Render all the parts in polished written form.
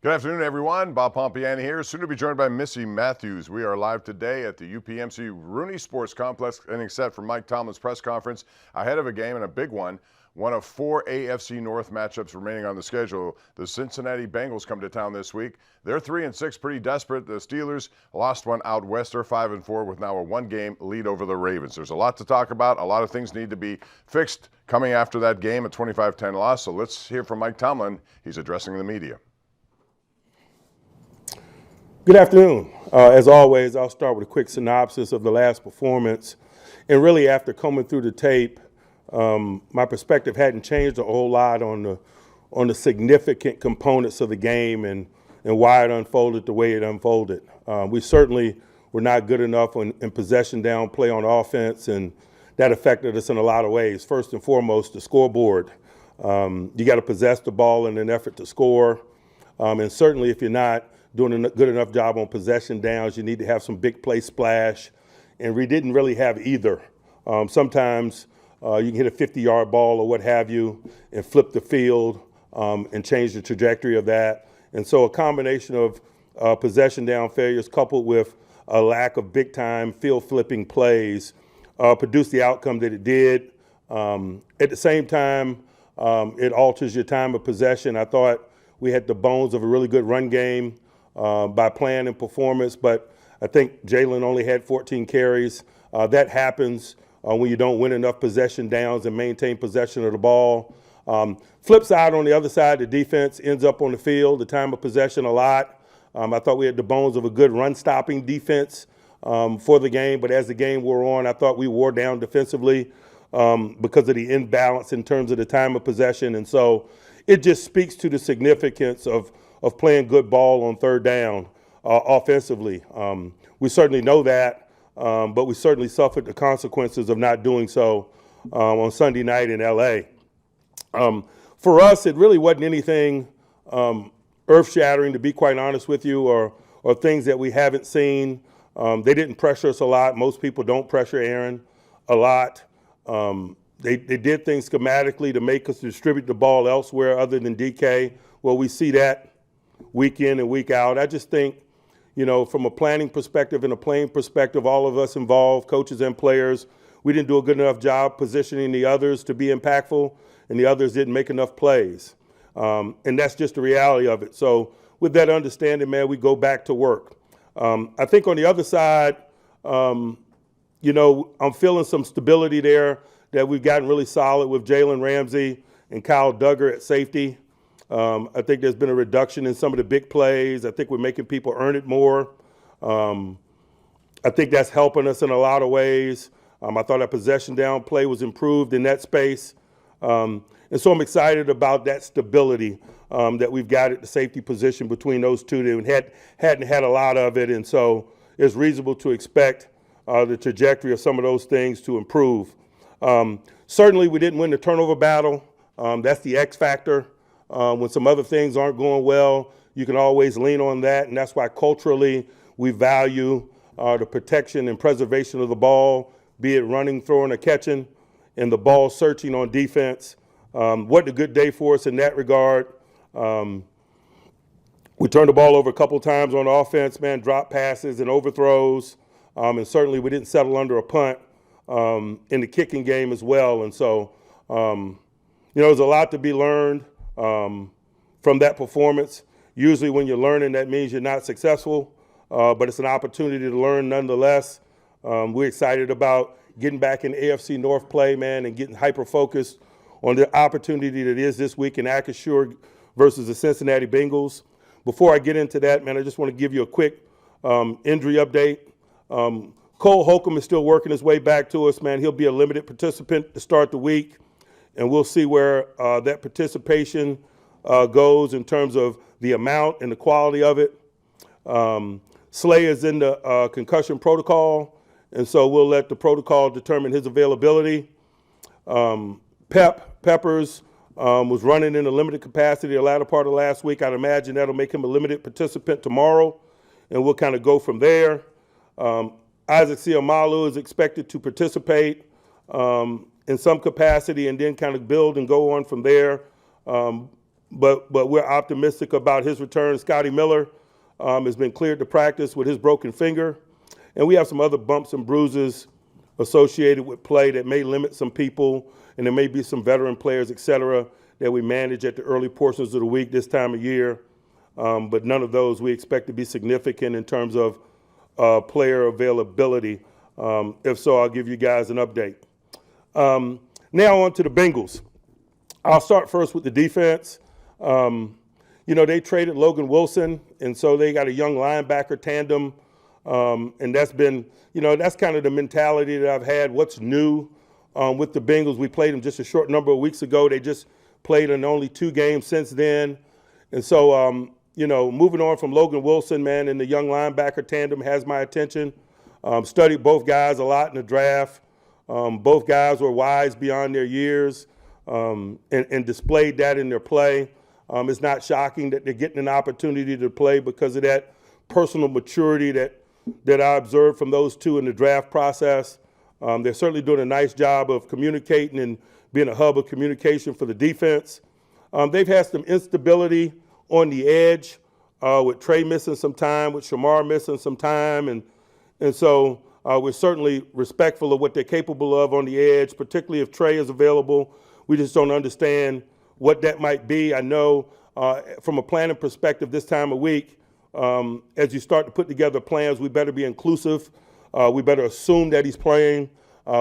Good afternoon, everyone. Bob Pompiani here, soon to be joined by Missy Matthews. We are live today at the UPMC Rooney Sports Complex, getting set for Mike Tomlin's press conference ahead of a game, and a big one of 4 AFC North matchups remaining on the schedule. The Cincinnati Bengals come to town this week. They're 3-6, pretty desperate. The Steelers lost one out west. They're 5-4 with now a one-game lead over the Ravens. There's a lot to talk about. A lot of things need to be fixed coming after that game, a 25-10 loss. So let's hear from Mike Tomlin. He's addressing the media. Good afternoon. As always, I'll start with a quick synopsis of the last performance. And really, after combing through the tape, my perspective hadn't changed a whole lot on the significant components of the game and why it unfolded the way it unfolded. We certainly were not good enough in possession down play on offense, and that affected us in a lot of ways. First and foremost, the scoreboard. You got to possess the ball in an effort to score. And certainly if you're not doing a good enough job on possession downs, you need to have some big play splash. And we didn't really have either. Sometimes you can hit a 50-yard ball or what have you and flip the field and change the trajectory of that. And so a combination of possession down failures coupled with a lack of big-time field-flipping plays produced the outcome that it did. At the same time, it alters your time of possession. I thought we had the bones of a really good run game by plan and performance, but I think Jalen only had 14 carries. That happens when you don't win enough possession downs and maintain possession of the ball. Flip side, on the other side, the defense ends up on the field, the time of possession a lot. I thought we had the bones of a good run-stopping defense for the game, but as the game wore on, I thought we wore down defensively because of the imbalance in terms of the time of possession. And so it just speaks to the significance of playing good ball on third down offensively. We certainly know that, but we certainly suffered the consequences of not doing so on Sunday night in L.A. For us, it really wasn't anything earth-shattering, to be quite honest with you, or things that we haven't seen. They didn't pressure us a lot. Most people don't pressure Aaron a lot. They did things schematically to make us distribute the ball elsewhere other than DK. Well, we see that week in and week out. I just think, from a planning perspective and a playing perspective, all of us involved, coaches and players, we didn't do a good enough job positioning the others to be impactful, and the others didn't make enough plays. And that's just the reality of it. So with that understanding, man, we go back to work. I think on the other side, I'm feeling some stability there, that we've gotten really solid with Jalen Ramsey and Kyle Duggar at safety. I think there's been a reduction in some of the big plays. I think we're making people earn it more. I think that's helping us in a lot of ways. I thought our possession down play was improved in that space. And so I'm excited about that stability that we've got at the safety position between those two that hadn't had a lot of it. And so it's reasonable to expect the trajectory of some of those things to improve. Certainly we didn't win the turnover battle. That's the X factor. When some other things aren't going well, you can always lean on that, and that's why culturally we value the protection and preservation of the ball, be it running, throwing, or catching, and the ball searching on defense. What a good day for us in that regard. We turned the ball over a couple times on offense, man, drop passes and overthrows, and certainly we didn't settle under a punt in the kicking game as well. And so, there's a lot to be learned from that performance. Usually when you're learning, that means you're not successful, but it's an opportunity to learn nonetheless. We're excited about getting back in AFC North play, man, and getting hyper-focused on the opportunity that is this week in Acrisure versus the Cincinnati Bengals. Before I get into that, man, I just want to give you a quick injury update. Cole Holcomb is still working his way back to us, man. He'll be a limited participant to start the week, and we'll see where that participation goes in terms of the amount and the quality of it. Slay is in the concussion protocol, and so we'll let the protocol determine his availability. Peppers was running in a limited capacity the latter part of last week. I'd imagine that'll make him a limited participant tomorrow, and we'll kind of go from there. Isaac Siamalu is expected to participate in some capacity and then kind of build and go on from there. but we're optimistic about his return. Scotty Miller has been cleared to practice with his broken finger. And we have some other bumps and bruises associated with play that may limit some people, and there may be some veteran players, et cetera, that we manage at the early portions of the week this time of year. But none of those we expect to be significant in terms of player availability. If so, I'll give you guys an update. Now on to the Bengals. I'll start first with the defense. They traded Logan Wilson, and so they got a young linebacker tandem. And that's been, that's kind of the mentality that I've had. What's new with the Bengals? We played them just a short number of weeks ago. They just played in only 2 games since then. And so, moving on from Logan Wilson, man, and the young linebacker tandem has my attention. Studied both guys a lot in the draft. Both guys were wise beyond their years and displayed that in their play. It's not shocking that they're getting an opportunity to play because of that personal maturity that I observed from those two in the draft process. They're certainly doing a nice job of communicating and being a hub of communication for the defense. They've had some instability on the edge with Trey missing some time, with Shamar missing some time. And so we're certainly respectful of what they're capable of on the edge, particularly if Trey is available. We just don't understand what that might be. I know from a planning perspective this time of week, as you start to put together plans, we better be inclusive. We better assume that he's playing.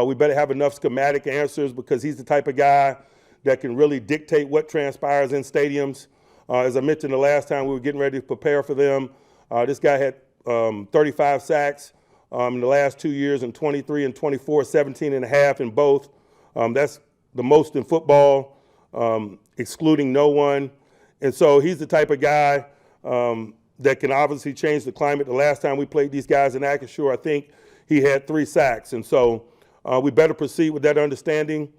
We better have enough schematic answers because he's the type of guy that can really dictate what transpires in stadiums. As I mentioned the last time we were getting ready to prepare for them, this guy had 35 sacks in the last 2 years, in 23 and 24, 17 and a half in both. That's the most in football, excluding no one. And so he's the type of guy that can obviously change the climate. The last time we played these guys in Acashore, I think he had 3 sacks. And so we better proceed with that understanding.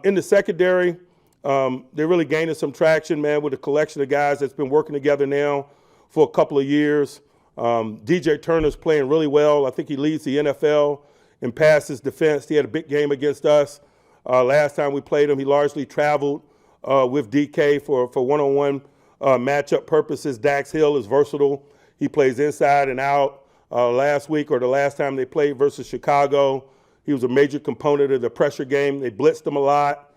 In the secondary, they're really gaining some traction, man, with a collection of guys that's been working together now for a couple of years. DJ Turner's playing really well. I think he leads the NFL in passes defense. He had a big game against us. Last time we played him, he largely traveled with DK for one-on-one matchup purposes. Dax Hill is versatile. He plays inside and out. Last week or the last time they played versus Chicago, he was a major component of the pressure game. They blitzed him a lot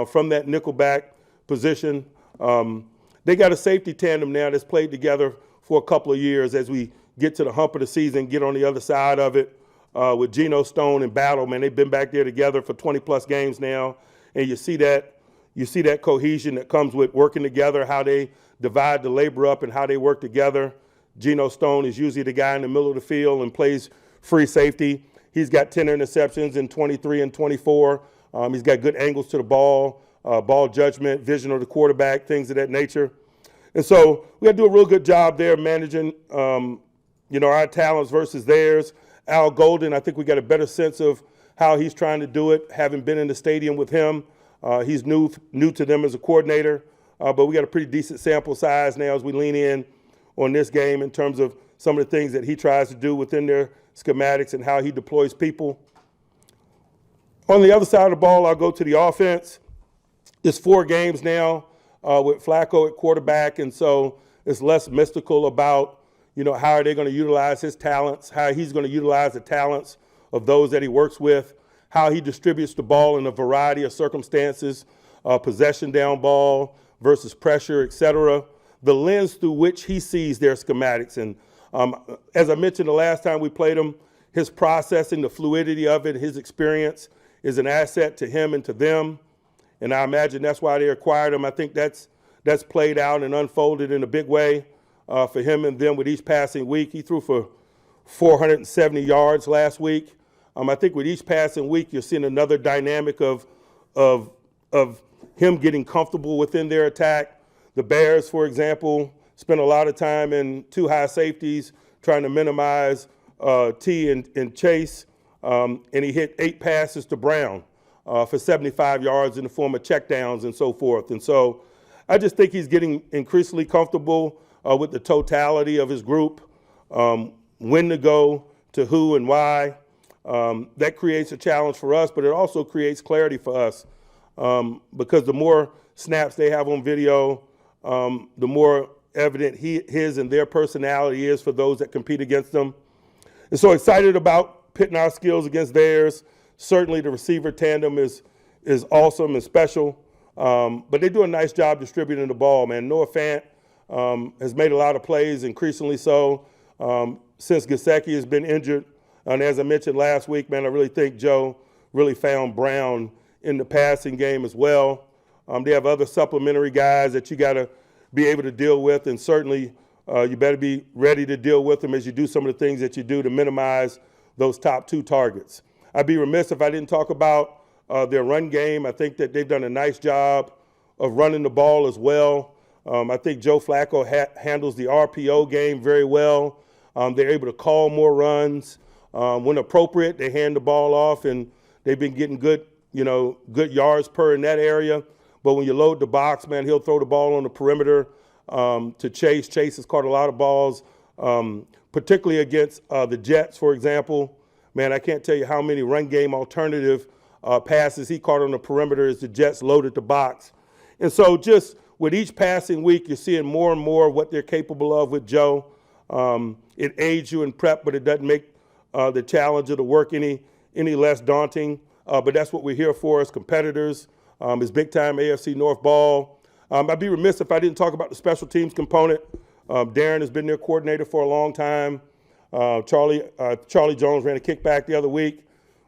from that nickelback position. They got a safety tandem now that's played together for a couple of years as we get to the hump of the season, get on the other side of it with Geno Stone and Battle. Man, they've been back there together for 20-plus games now, and you see that cohesion that comes with working together, how they divide the labor up and how they work together. Geno Stone is usually the guy in the middle of the field and plays free safety. He's got 10 interceptions in 23 and 24. He's got good angles to the ball, ball judgment, vision of the quarterback, things of that nature. And so we got to do a real good job there managing, our talents versus theirs. Al Golden, I think we got a better sense of how he's trying to do it, having been in the stadium with him. He's new to them as a coordinator, but we got a pretty decent sample size now as we lean in on this game in terms of some of the things that he tries to do within their schematics and how he deploys people. On the other side of the ball, I'll go to the offense. It's 4 games now with Flacco at quarterback, and so it's less mystical about, how are they going to utilize his talents, how he's going to utilize the talents of those that he works with, how he distributes the ball in a variety of circumstances, possession down ball versus pressure, et cetera, the lens through which he sees their schematics. And as I mentioned the last time we played him, his processing, the fluidity of it, his experience is an asset to him and to them. And I imagine that's why they acquired him. I think that's played out and unfolded in a big way for him and them with each passing week. He threw for 470 yards last week. I think with each passing week, you're seeing another dynamic of him getting comfortable within their attack. The Bears, for example, spent a lot of time in 2 high safeties trying to minimize T and Chase, and he hit 8 passes to Brown for 75 yards in the form of checkdowns and so forth. And so I just think he's getting increasingly comfortable with the totality of his group, when to go, to who and why. That creates a challenge for us, but it also creates clarity for us because the more snaps they have on video, the more evident his and their personality is for those that compete against them. And so excited about pitting our skills against theirs. Certainly the receiver tandem is awesome and special, but they do a nice job distributing the ball, man. Noah Fant has made a lot of plays, increasingly so, since Gesicki has been injured. And as I mentioned last week, man, I really think Joe really found Brown in the passing game as well. They have other supplementary guys that you got to be able to deal with, and certainly you better be ready to deal with them as you do some of the things that you do to minimize those top two targets. I'd be remiss if I didn't talk about their run game. I think that they've done a nice job of running the ball as well. I think Joe Flacco handles the RPO game very well. They're able to call more runs. When appropriate, they hand the ball off, and they've been getting good yards per in that area. But when you load the box, man, he'll throw the ball on the perimeter to Chase. Chase has caught a lot of balls, particularly against the Jets, for example. Man, I can't tell you how many run game alternative passes he caught on the perimeter as the Jets loaded the box. And so just with each passing week, you're seeing more and more of what they're capable of with Joe. It aids you in prep, but it doesn't make the challenge of the work any less daunting. But that's what we're here for as competitors. It's big-time AFC North ball. I'd be remiss if I didn't talk about the special teams component. Darren has been their coordinator for a long time. Charlie Jones ran a kickback the other week.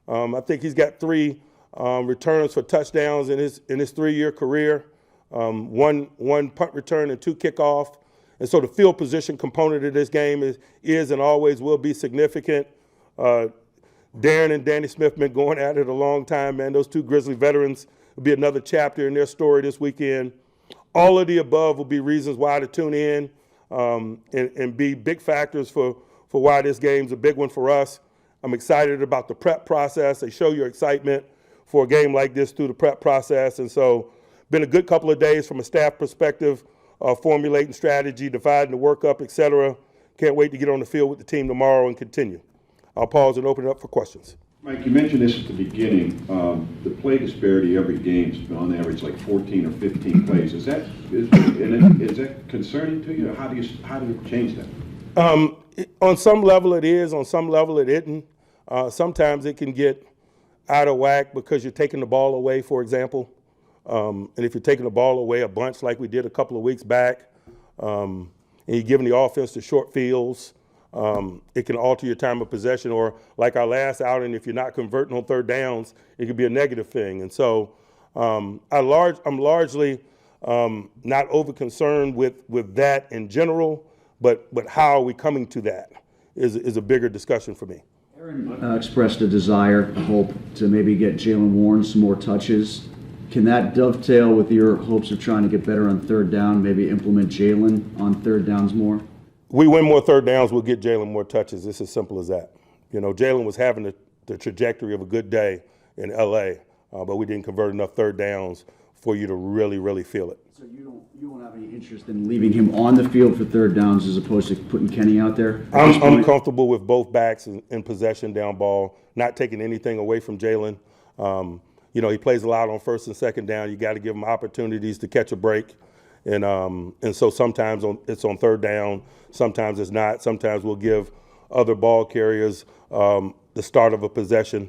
I think he's got 3 returns for touchdowns in his 3-year career, one punt return and 2 kickoff. And so the field position component of this game is and always will be significant. Darren and Danny Smith been going at it a long time, man. Those 2 Grizzly veterans will be another chapter in their story this weekend. All of the above will be reasons why to tune in and be big factors for why this game's a big one for us. I'm excited about the prep process. They show your excitement for a game like this through the prep process. And so been a good couple of days from a staff perspective, formulating strategy, dividing the work up, et cetera. Can't wait to get on the field with the team tomorrow and continue. I'll pause and open it up for questions. Mike, you mentioned this at the beginning. The play disparity every game has been on average like 14 or 15 plays. Is that concerning to you? How do you change that? On some level it is. On some level it isn't. Sometimes it can get out of whack because you're taking the ball away, for example. And if you're taking the ball away a bunch like we did a couple of weeks back, and you're giving the offense the short fields, it can alter your time of possession, or like our last outing, if you're not converting on third downs, it could be a negative thing. And so I'm largely not over concerned with that in general, but how are we coming to that is a bigger discussion for me. Aaron expressed a desire, a hope to maybe get Jalen Warren some more touches. Can that dovetail with your hopes of trying to get better on third down, maybe implement Jalen on third downs more? We win more third downs, we'll get Jalen more touches. It's as simple as that. Jalen was having the trajectory of a good day in L.A., but we didn't convert enough third downs for you to really, really feel it. So you don't have any interest in leaving him on the field for third downs as opposed to putting Kenny out there? I'm comfortable with both backs in possession down ball, not taking anything away from Jalen. He plays a lot on first and second down. You got to give him opportunities to catch a break. And so sometimes it's on third down, sometimes it's not. Sometimes we'll give other ball carriers the start of a possession.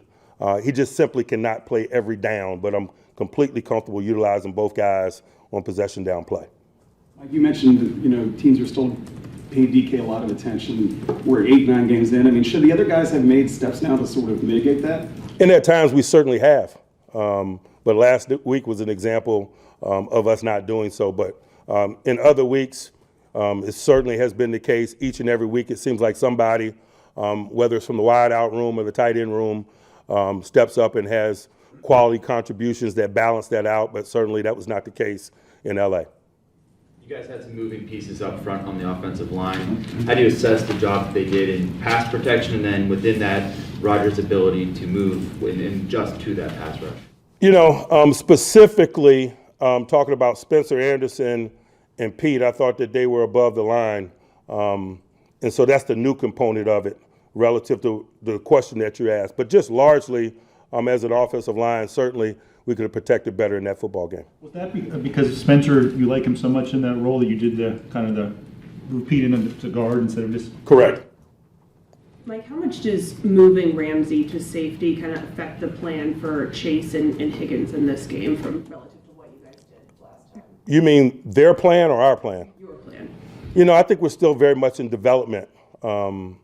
He just simply cannot play every down, but I'm completely comfortable utilizing both guys on possession down play. Like you mentioned, teams are still paying DK a lot of attention. We're 8-9 games in. I mean, should the other guys have made steps now to sort of mitigate that? And at times we certainly have. But last week was an example of us not doing so. But in other weeks, it certainly has been the case. Each and every week it seems like somebody, whether it's from the wide out room or the tight end room, steps up and has quality contributions that balance that out. But certainly that was not the case in L.A. You guys had some moving pieces up front on the offensive line. How do you assess the job that they did in pass protection, and then within that, Rodgers' ability to move and adjust to that pass rush? Specifically talking about Spencer Anderson and Pete, I thought that they were above the line. And so that's the new component of it relative to the question that you asked. But just largely, as an offensive line, certainly we could have protected better in that football game. Was that because Spencer, you like him so much in that role that you did the kind of the repeating him to guard instead of just? Correct. Mike, how much does moving Ramsey to safety kind of affect the plan for Chase and Higgins in this game from relative to what you guys did last time? You mean their plan or our plan? Your plan. I think we're still very much in development. Jalen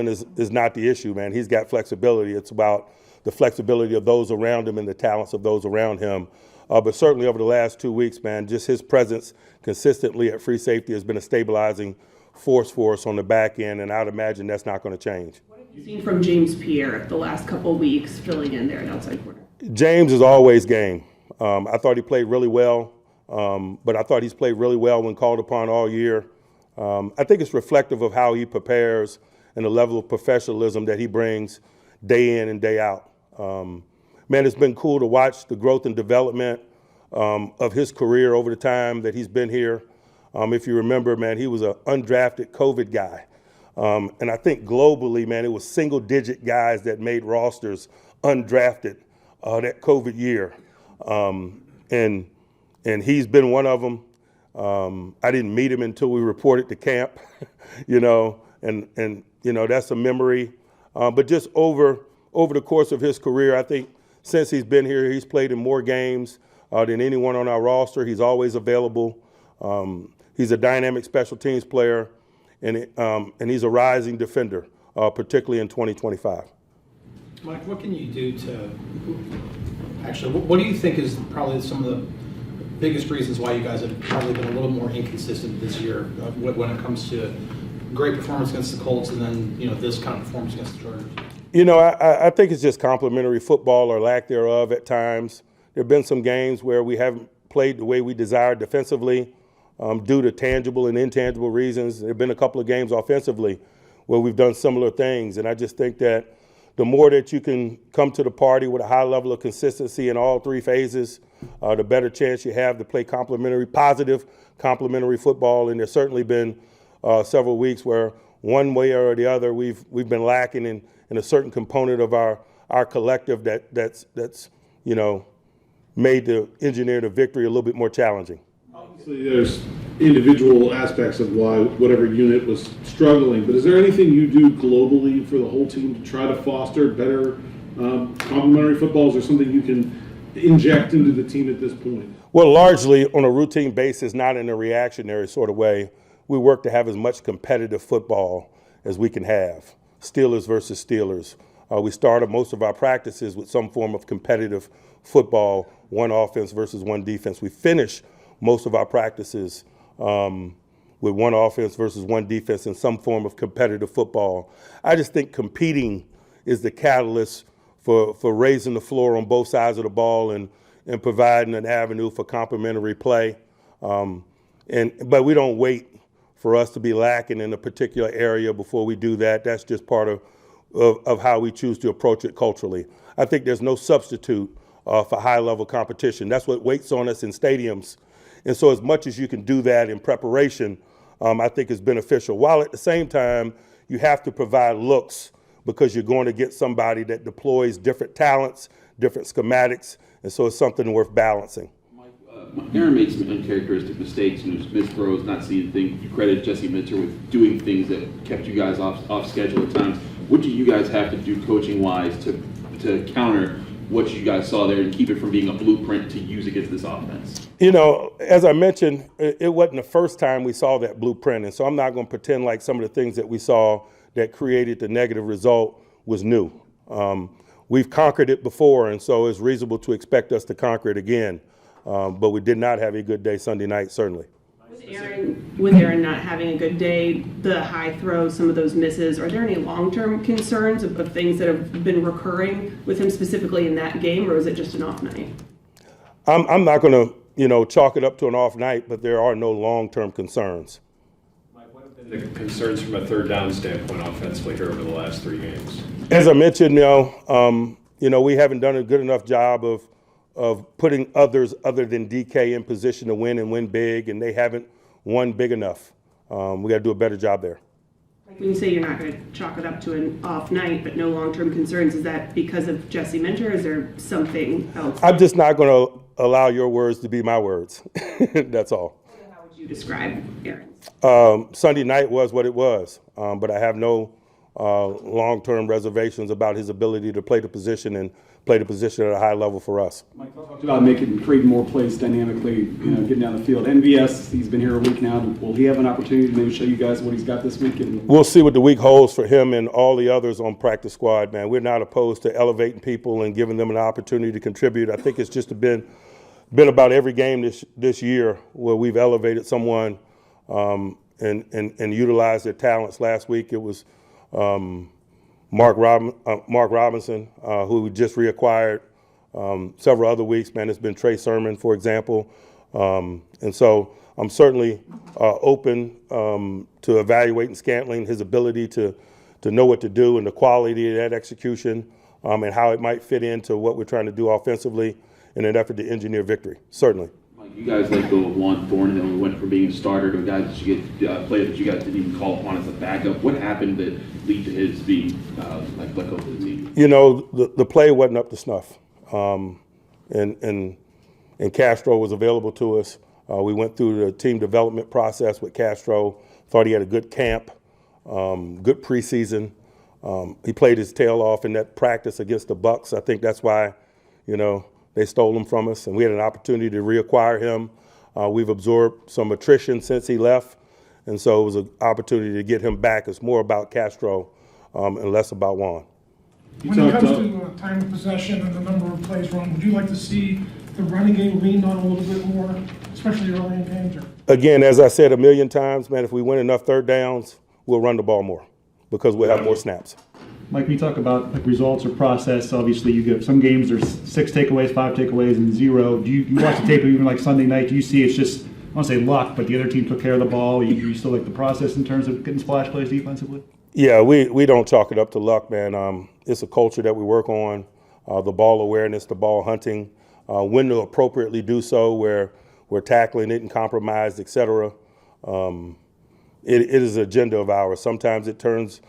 is not the issue, man. He's got flexibility. It's about the flexibility of those around him and the talents of those around him. But certainly over the last 2 weeks, man, just his presence consistently at free safety has been a stabilizing force for us on the back end, and I'd imagine that's not going to change. What have you seen from James Pierre the last couple of weeks filling in there at outside corner? James is always game. I thought he played really well, but I thought he's played really well when called upon all year. I think it's reflective of how he prepares and the level of professionalism that he brings day in and day out. Man, it's been cool to watch the growth and development of his career over the time that he's been here. If you remember, man, he was an undrafted COVID guy. And I think globally, man, it was single-digit guys that made rosters undrafted that COVID year. And he's been one of them. I didn't meet him until we reported to camp, and that's a memory. But just over the course of his career, I think since he's been here, he's played in more games than anyone on our roster. He's always available. He's a dynamic special teams player, and he's a rising defender, particularly in 2025. Mike, what can you do to actually? What do you think is probably some of the biggest reasons why you guys have probably been a little more inconsistent this year when it comes to great performance against the Colts and then this kind of performance against the Chargers? I think it's just complimentary football or lack thereof at times. There have been some games where we haven't played the way we desired defensively due to tangible and intangible reasons. There have been a couple of games offensively where we've done similar things, and I just think that the more that you can come to the party with a high level of consistency in all three phases, the better chance you have to play positive complementary football. And there's certainly been several weeks where one way or the other we've been lacking in a certain component of our collective that's made the engineer the victory a little bit more challenging. Obviously, there's individual aspects of why whatever unit was struggling, but is there anything you do globally for the whole team to try to foster better complementary footballs, or something you can inject into the team at this point? Well, largely on a routine basis, not in a reactionary sort of way. We work to have as much competitive football as we can have. Steelers versus Steelers. We started most of our practices with some form of competitive football, one offense versus one defense. We finish most of our practices with one offense versus one defense in some form of competitive football. I just think competing is the catalyst for raising the floor on both sides of the ball and providing an avenue for complementary play. But we don't wait for us to be lacking in a particular area before we do that. That's just part of how we choose to approach it culturally. I think there's no substitute for high-level competition. That's what waits on us in stadiums. And so as much as you can do that in preparation, I think is beneficial. While at the same time, you have to provide looks because you're going to get somebody that deploys different talents, different schematics, and so it's something worth balancing. Aaron made some uncharacteristic mistakes, missed throws, not seeing things. You credit Jesse Minter with doing things that kept you guys off schedule at times. What do you guys have to do coaching-wise to counter what you guys saw there and keep it from being a blueprint to use against this offense? As I mentioned, it wasn't the first time we saw that blueprint, and so I'm not going to pretend like some of the things that we saw that created the negative result was new. We've conquered it before, and so it's reasonable to expect us to conquer it again. But we did not have a good day Sunday night, certainly. With Aaron not having a good day, the high throws, some of those misses, are there any long-term concerns of things that have been recurring with him specifically in that game, or is it just an off night? I'm not going to, chalk it up to an off night, but there are no long-term concerns. Mike, what have been the concerns from a third down standpoint offensively here over the last 3 games? As I mentioned, we haven't done a good enough job of putting others other than DK in position to win and win big, and they haven't won big enough. We got to do a better job there. When you say you're not going to chalk it up to an off night, but no long-term concerns, is that because of Jesse Minter, or is there something else? I'm just not going to allow your words to be my words. That's all. How would you describe Aaron's? Sunday night was what it was, but I have no long-term reservations about his ability to play the position and play the position at a high level for us. Mike talked about creating more plays dynamically, getting down the field. MVS, he's been here a week now. Will he have an opportunity to maybe show you guys what he's got this week? We'll see what the week holds for him and all the others on practice squad, man. We're not opposed to elevating people and giving them an opportunity to contribute. I think it's just been about every game this year where we've elevated someone and utilized their talents. Last week it was Mark Robinson, who we just reacquired. Several other weeks, man, it's been Trey Sermon, for example. And so I'm certainly open to evaluating Scantling, his ability to know what to do and the quality of that execution and how it might fit into what we're trying to do offensively in an effort to engineer victory, certainly. Mike, you guys let go of Juan Thornhill and went from being a starter to a guy that you get player that you guys didn't even call upon as a backup. What happened that lead to his being let go of the team? You know, the play wasn't up to snuff, and Castro was available to us. We went through the team development process with Castro. Thought he had a good camp, good preseason. He played his tail off in that practice against the Bucs. I think that's why, they stole him from us, and we had an opportunity to reacquire him. We've absorbed some attrition since he left, and so it was an opportunity to get him back. It's more about Castro and less about Juan. When it comes to time of possession and the number of plays run, would you like to see the running game leaned on a little bit more, especially early in games? Again, as I said a million times, man, if we win enough third downs, we'll run the ball more because we'll have more snaps. Mike, when you talk about results or process, obviously you get some games there's 6 takeaways, 5 takeaways, and 0. Do you watch the tape even like Sunday night? Do you see it's just, I don't want to say luck, but the other team took care of the ball? You still like the process in terms of getting splash plays defensively? Yeah, we don't chalk it up to luck, man. It's a culture that we work on, the ball awareness, the ball hunting, when to appropriately do so, where we're tackling it and compromised, et cetera. It is an agenda of ours. Sometimes it turns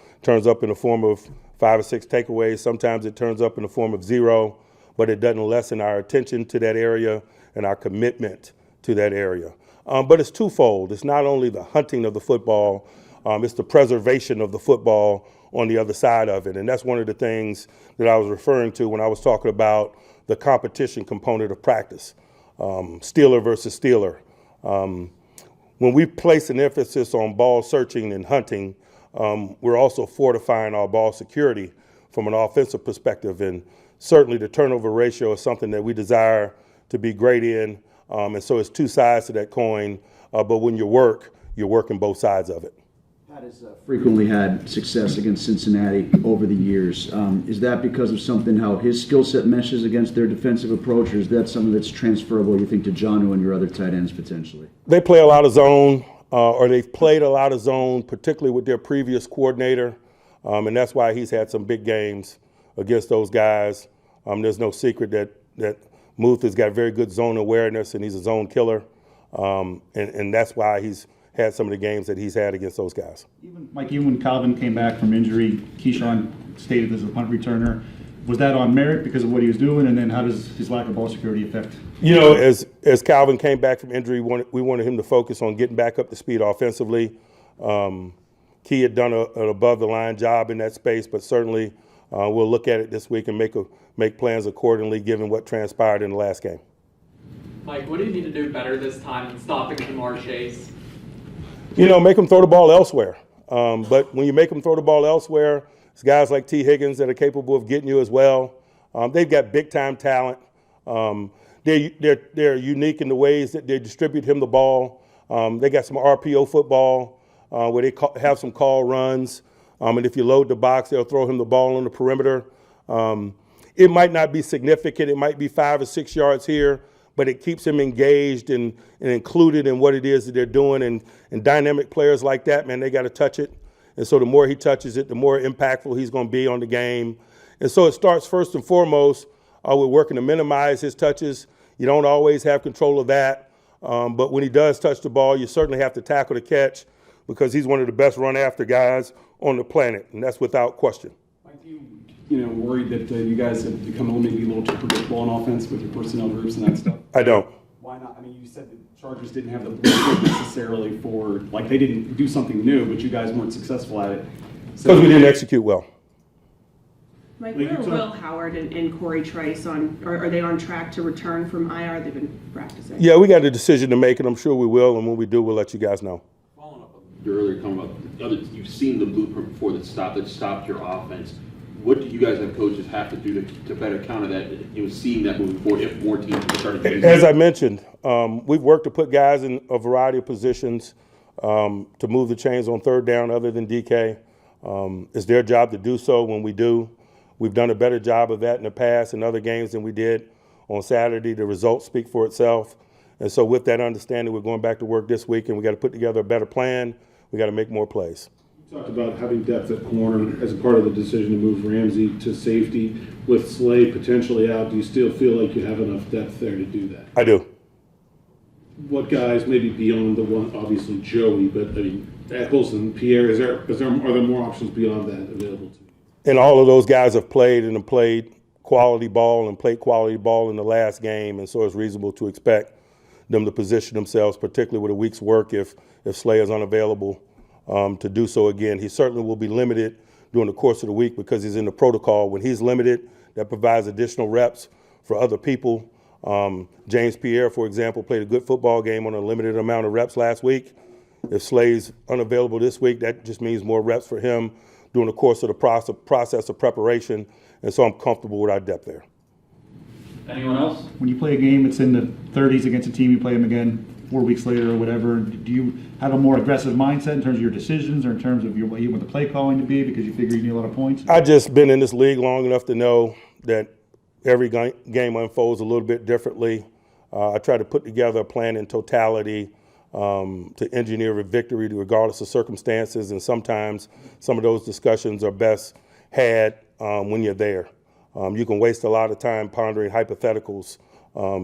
up in the form of 5 or 6 takeaways. Sometimes it turns up in the form of 0, but it doesn't lessen our attention to that area and our commitment to that area. But it's twofold. It's not only the hunting of the football, it's the preservation of the football on the other side of it. And that's one of the things that I was referring to when I was talking about the competition component of practice, Steeler versus Steeler. When we place an emphasis on ball searching and hunting, we're also fortifying our ball security from an offensive perspective. And certainly the turnover ratio is something that we desire to be great in. And so it's two sides to that coin. But when you're working both sides of it. Pat has frequently had success against Cincinnati over the years. Is that because of something, how his skill set meshes against their defensive approach, or is that something that's transferable, you think, to Jonnu and your other tight ends potentially? They play a lot of zone, or they've played a lot of zone, particularly with their previous coordinator, and that's why he's had some big games against those guys. There's no secret that Muth has got very good zone awareness, and he's a zone killer, and that's why he's had some of the games that he's had against those guys. Mike, even when Calvin came back from injury, Keyshawn stated as a punt returner. Was that on merit because of what he was doing, and then how does his lack of ball security affect? As Calvin came back from injury, we wanted him to focus on getting back up to speed offensively. Key had done an above-the-line job in that space, but certainly we'll look at it this week and make plans accordingly given what transpired in the last game. Mike, what do you need to do better this time in stopping Jamar Chase? Make them throw the ball elsewhere. But when you make them throw the ball elsewhere, it's guys like T. Higgins that are capable of getting you as well. They've got big-time talent. They're unique in the ways that they distribute him the ball. They got some RPO football where they have some call runs. And if you load the box, they'll throw him the ball on the perimeter. It might not be significant. It might be 5 or 6 yards here, but it keeps him engaged and included in what it is that they're doing. And dynamic players like that, man, they got to touch it. And so the more he touches it, the more impactful he's going to be on the game. And so it starts first and foremost with working to minimize his touches. You don't always have control of that. But when he does touch the ball, you certainly have to tackle the catch because he's one of the best run-after guys on the planet, and that's without question. Mike, you know, worried that you guys have become maybe a little too predictable on offense with your personnel groups and that stuff? I don't. Why not? I mean, you said the Chargers didn't have the blueprint necessarily for, like, they didn't do something new, but you guys weren't successful at it. Because we didn't execute well. Mike, where are Will Howard and Corey Trice are they on track to return from IR? They've been practicing. Yeah, we got a decision to make, and I'm sure we will, and when we do, we'll let you guys know. Following up on your earlier comment about you've seen the blueprint before that stopped your offense. What do you guys have coaches have to do to better counter that? You know, seeing that moving forward if more teams start to use As I mentioned, we've worked to put guys in a variety of positions to move the chains on third down other than DK. It's their job to do so when we do. We've done a better job of that in the past in other games than we did on Saturday. The results speak for itself. And so with that understanding, we're going back to work this week, and we got to put together a better plan. We got to make more plays. You talked about having depth at corner as a part of the decision to move Ramsey to safety. With Slay potentially out, do you still feel like you have enough depth there to do that? I do. What guys, maybe beyond the one, obviously Joey, but I mean, Eccles and Pierre, are there more options beyond that available to you? And all of those guys have played and have played quality ball and played quality ball in the last game, and so it's reasonable to expect them to position themselves, particularly with a week's work if Slay is unavailable, to do so again. He certainly will be limited during the course of the week because he's in the protocol. When he's limited, that provides additional reps for other people. James Pierre, for example, played a good football game on a limited amount of reps last week. If Slay's unavailable this week, that just means more reps for him during the course of the process of preparation, and so I'm comfortable with our depth there. Anyone else? When you play a game that's in the 30s against a team, you play them again 4 weeks later or whatever, do you have a more aggressive mindset in terms of your decisions or in terms of what you want the play calling to be because you figure you need a lot of points? I've just been in this league long enough to know that every game unfolds a little bit differently. I try to put together a plan in totality to engineer a victory regardless of circumstances, and sometimes some of those discussions are best had when you're there. You can waste a lot of time pondering hypotheticals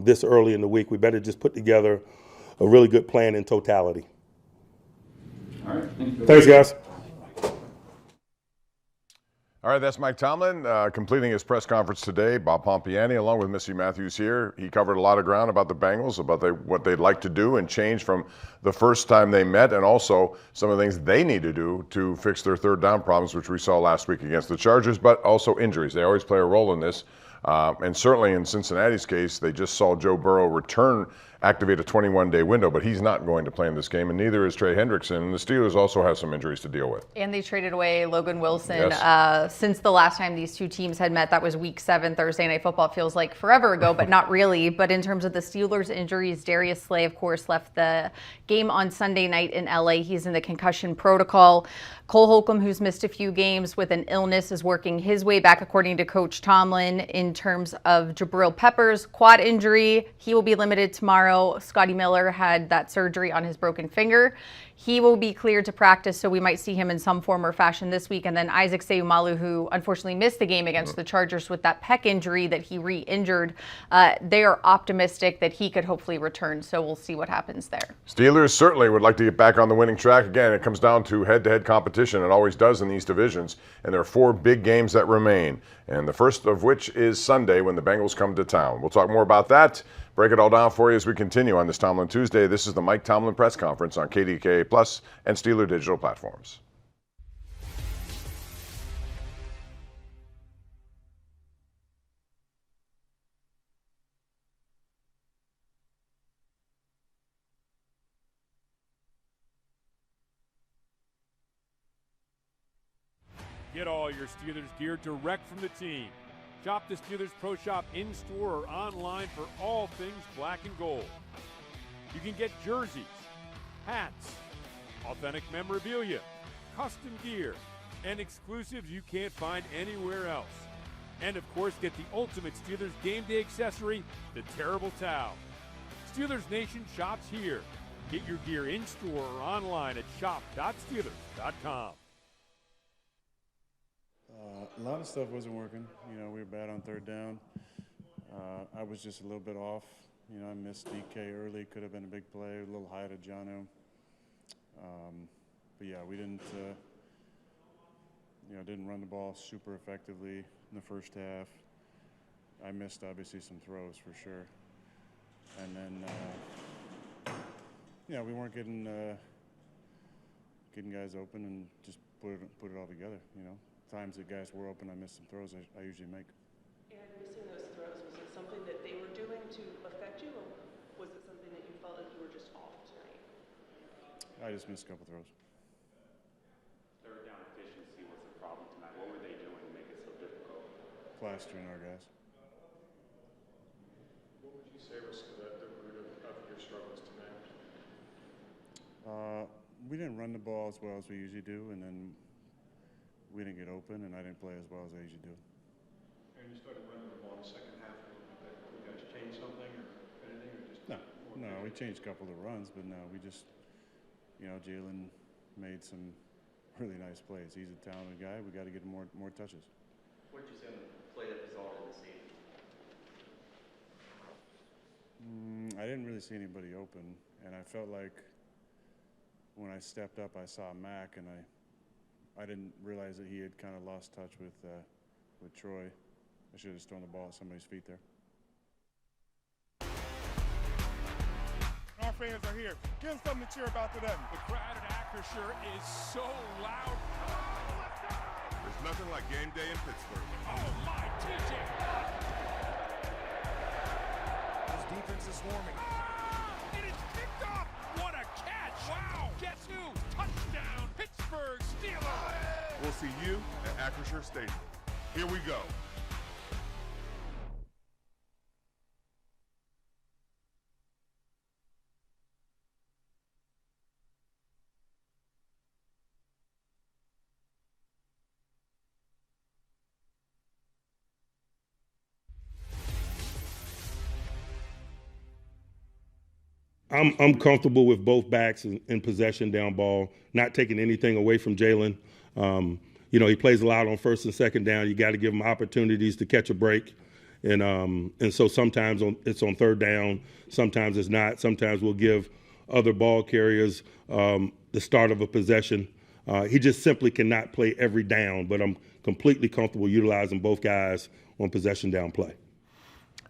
this early in the week. We better just put together a really good plan in totality. All right, thank you. Thanks, guys. All right, that's Mike Tomlin completing his press conference today. Bob Pompiani, along with Missy Matthews here. He covered a lot of ground about the Bengals, about what they'd like to do and change from the first time they met, and also some of the things they need to do to fix their third down problems, which we saw last week against the Chargers, but also injuries. They always play a role in this. And certainly in Cincinnati's case, they just saw Joe Burrow activate a 21-day window, but he's not going to play in this game, and neither is Trey Hendrickson. And the Steelers also have some injuries to deal with. And they traded away Logan Wilson. Yes. Since the last time these two teams had met, that was Week 7, Thursday Night Football. Feels like forever ago, but not really. But in terms of the Steelers' injuries, Darius Slay, of course, left the game on Sunday night in LA. He's in the concussion protocol. Cole Holcomb, who's missed a few games with an illness, is working his way back, according to Coach Tomlin. In terms of Jabril Peppers' quad injury, he will be limited tomorrow. Scotty Miller had that surgery on his broken finger. He will be cleared to practice, so we might see him in some form or fashion this week. And then Isaac Seumalo, who unfortunately missed the game against the Chargers with that pec injury that he re-injured, they are optimistic that he could hopefully return, so we'll see what happens there. Steelers certainly would like to get back on the winning track. Again, it comes down to head-to-head competition. It always does in these divisions. And there are 4 big games that remain, and the first of which is Sunday when the Bengals come to town. We'll talk more about that. Break it all down for you as we continue on this Tomlin Tuesday. This is the Mike Tomlin press conference on KDKA Plus and Steeler digital platforms. Get all your Steelers gear direct from the team. Shop the Steelers Pro Shop in-store or online for all things black and gold. You can get jerseys, hats, authentic memorabilia, custom gear, and exclusives you can't find anywhere else. And of course, get the ultimate Steelers game day accessory, the Terrible Towel. Steelers Nation shops here. Get your gear in-store or online at shop.steelers.com. A lot of stuff wasn't working. You know, we were bad on third down. I was just a little bit off. You know, I missed DK early. Could have been a big play, a little high to Jono. But yeah, we didn't didn't run the ball super effectively in the first half. I missed obviously some throws for sure, and then we weren't getting guys open and just put it all together. Times that guys were open, I missed some throws I usually make. And missing those throws, was it something that they were doing to affect you, or was it something that you felt like you were just off tonight? I just missed a couple throws. Third down efficiency was a problem tonight. What were they doing to make it so difficult? Plastering our guys. What would you say was the root of your struggles tonight? We didn't run the ball as well as we usually do, and then we didn't get open, and I didn't play as well as I usually do. And you started running the ball in the second half. Did you guys change something or anything, or just No, we changed a couple of runs, but no, we just, Jalen made some really nice plays. He's a talented guy. We got to get him more touches. What did you say on the play that resulted in the safety? I didn't really see anybody open, and I felt like when I stepped up, I saw Mac, and I didn't realize that he had kind of lost touch with Troy. I should have just thrown the ball at somebody's feet there. Our fans are here. Give them something to cheer about today. The crowd at Acrisure is so loud. There's nothing like game day in Pittsburgh. Oh my, TJ! His defense is swarming. It is picked up. What a catch! Wow! Guess who? Touchdown, Pittsburgh Steelers! We'll see you at Acrisure Stadium. Here we go. I'm comfortable with both backs in possession down ball, not taking anything away from Jalen. He plays a lot on first and second down. You got to give him opportunities to catch a break. And so sometimes it's on third down, sometimes it's not. Sometimes we'll give other ball carriers the start of a possession. He just simply cannot play every down, but I'm completely comfortable utilizing both guys on possession down play.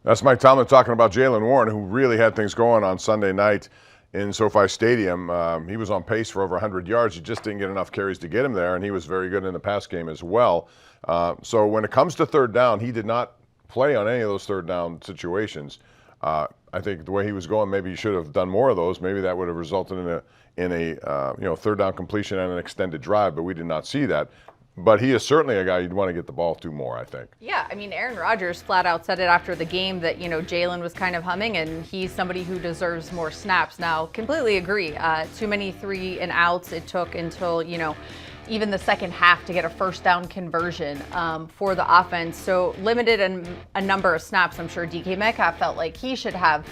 That's Mike Tomlin talking about Jalen Warren, who really had things going on Sunday night in SoFi Stadium. He was on pace for over 100 yards. He just didn't get enough carries to get him there, and he was very good in the pass game as well. So when it comes to third down, he did not play on any of those third down situations. I think the way he was going, maybe he should have done more of those. Maybe that would have resulted in a third down completion and an extended drive, but we did not see that. But he is certainly a guy you'd want to get the ball to more, I think. Yeah, I mean, Aaron Rodgers flat out said it after the game that, Jalen was kind of humming and he's somebody who deserves more snaps. Now, completely agree. Too many 3 and outs. It took until, even the second half to get a first down conversion for the offense. So limited a number of snaps. I'm sure DK Metcalf felt like he should have,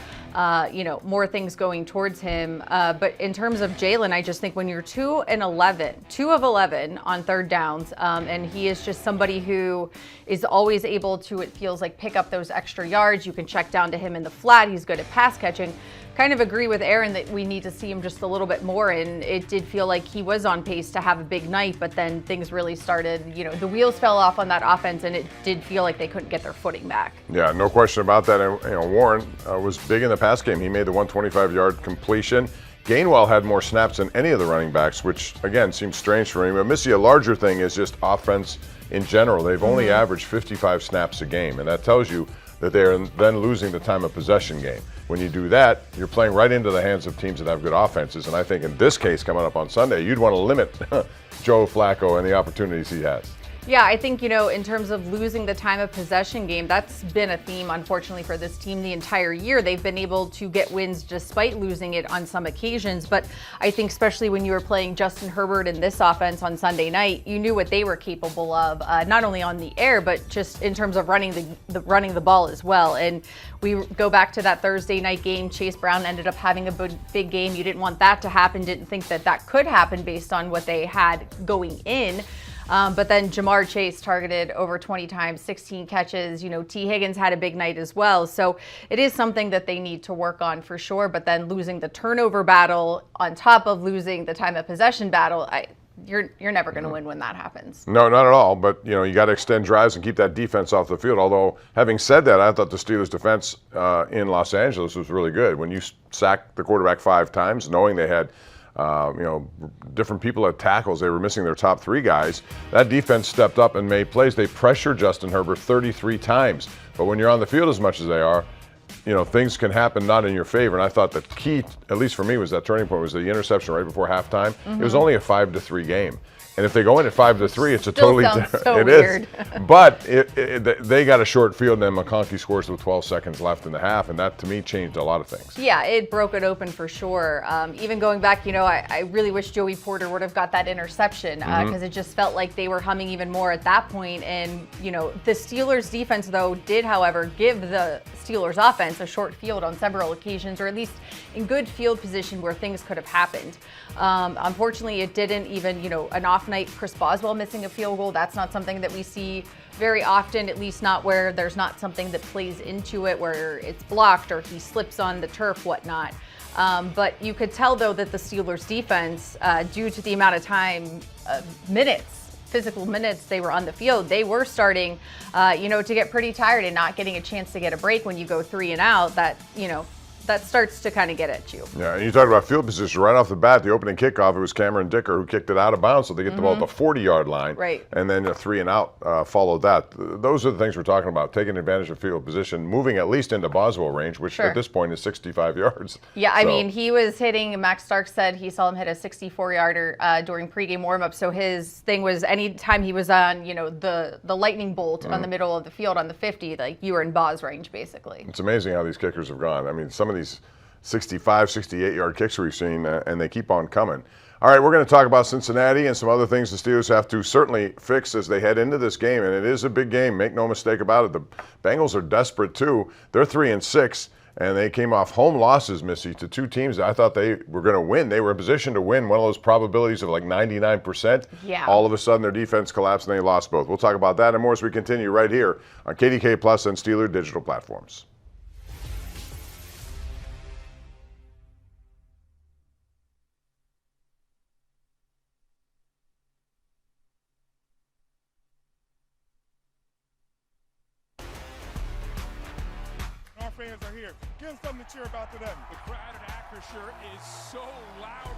more things going towards him. But in terms of Jalen, I just think when you're 2 of 11 on third downs, and he is just somebody who is always able to, it feels like, pick up those extra yards. You can check down to him in the flat. He's good at pass catching. Kind of agree with Aaron that we need to see him just a little bit more, and it did feel like he was on pace to have a big night, but then things really started, the wheels fell off on that offense, and it did feel like they couldn't get their footing back. Yeah, no question about that. And Warren was big in the pass game. He made the 125-yard completion. Gainwell had more snaps than any of the running backs, which, again, seems strange for him. But Missy, a larger thing is just offense in general. They've only averaged 55 snaps a game, and that tells you that they're then losing the time of possession game. When you do that, you're playing right into the hands of teams that have good offenses. And I think in this case, coming up on Sunday, you'd want to limit Joe Flacco and the opportunities he has. Yeah, I think, in terms of losing the time of possession game, that's been a theme, unfortunately, for this team the entire year. They've been able to get wins despite losing it on some occasions. But I think especially when you were playing Justin Herbert in this offense on Sunday night, you knew what they were capable of, not only on the air, but just in terms of running the ball as well. And we go back to that Thursday night game. Chase Brown ended up having a big game. You didn't want that to happen, didn't think that could happen based on what they had going in. But then Jamar Chase targeted over 20 times, 16 catches. T. Higgins had a big night as well. So it is something that they need to work on for sure. But then losing the turnover battle on top of losing the time of possession battle, you're never going to win when that happens. No, not at all. But, you got to extend drives and keep that defense off the field. Although, having said that, I thought the Steelers' defense in Los Angeles was really good. When you sacked the quarterback 5 times, knowing they had different people at tackles, they were missing their top 3 guys. That defense stepped up and made plays. They pressured Justin Herbert 33 times. But when you're on the field as much as they are, things can happen not in your favor. And I thought the key, at least for me, was that turning point was the interception right before halftime. It was only a 5-3 game. And if they go in at 5-3, it's a totally different. So it weird. is. But they got a short field, and then McConkey scores with 12 seconds left in the half, and that to me changed a lot of things. Yeah, it broke it open for sure. Even going back, I really wish Joey Porter would have got that interception because it just felt like they were humming even more at that point. And the Steelers defense, though, did, however, give the Steelers offense a short field on several occasions, or at least in good field position where things could have happened. Unfortunately, it didn't. Even an off night, Chris Boswell missing a field goal, that's not something that we see very often, at least not where there's not something that plays into it, where it's blocked or he slips on the turf, whatnot. But you could tell, though, that the Steelers defense, due to the amount of time, physical minutes they were on the field, they were starting, to get pretty tired and not getting a chance to get a break when you go 3 and out. That starts to kind of get at you. Yeah, and you talk about field position right off the bat. The opening kickoff, it was Cameron Dicker who kicked it out of bounds, so they get the ball at the 40-yard line. Right. And then a 3 and out followed that. Those are the things we're talking about, taking advantage of field position, moving at least into Boswell range, which at this point is 65 yards. Yeah, I mean, he was hitting, Max Stark said he saw him hit a 64-yarder during pregame warm-up, so his thing was anytime he was on, the lightning bolt on the middle of the field on the 50, like you were in Boz range, basically. It's amazing how these kickers have gone. I mean, some of these 65, 68-yard kicks we've seen, and they keep on coming. All right, we're going to talk about Cincinnati and some other things the Steelers have to certainly fix as they head into this game, and it is a big game. Make no mistake about it. The Bengals are desperate, too. They're 3-6, and they came off home losses, Missy, to 2 teams that I thought they were going to win. They were in position to win, one of those probabilities of like 99%. Yeah. All of a sudden, their defense collapsed, and they lost both. We'll talk about that and more as we continue right here on KDK Plus and Steeler digital platforms. Fans are here. Give them something to cheer about to them. The crowd at Acrisure is so loud.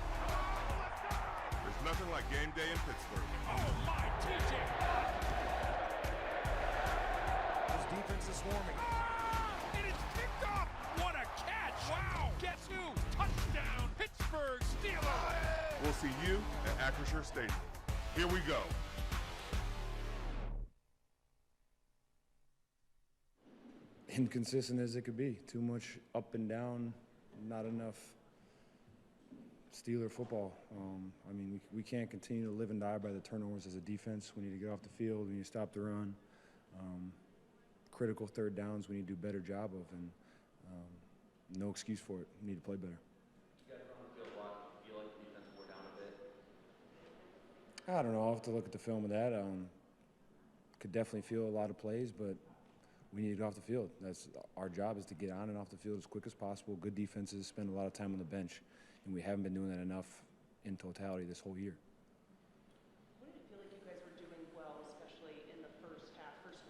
There's nothing like game day in Pittsburgh. Oh my, TJ! His defense is swarming. It is picked up. What a catch! Wow! Guess who? Touchdown, Pittsburgh Steelers! We'll see you at Acrisure Stadium. Here we go. Inconsistent as it could be. Too much up and down, not enough Steeler football. I mean, we can't continue to live and die by the turnovers as a defense. We need to get off the field. We need to stop the run. Critical third downs we need to do a better job of, and no excuse for it. We need to play better. You guys on the field a lot. Do you feel like the defense wore down a bit? I don't know. I'll have to look at the film of that. Could definitely feel a lot of plays, but we need to get off the field. That's our job, is to get on and off the field as quick as possible. Good defenses spend a lot of time on the bench, and we haven't been doing that enough in totality this whole year. What did it feel like you guys were doing well, especially in the first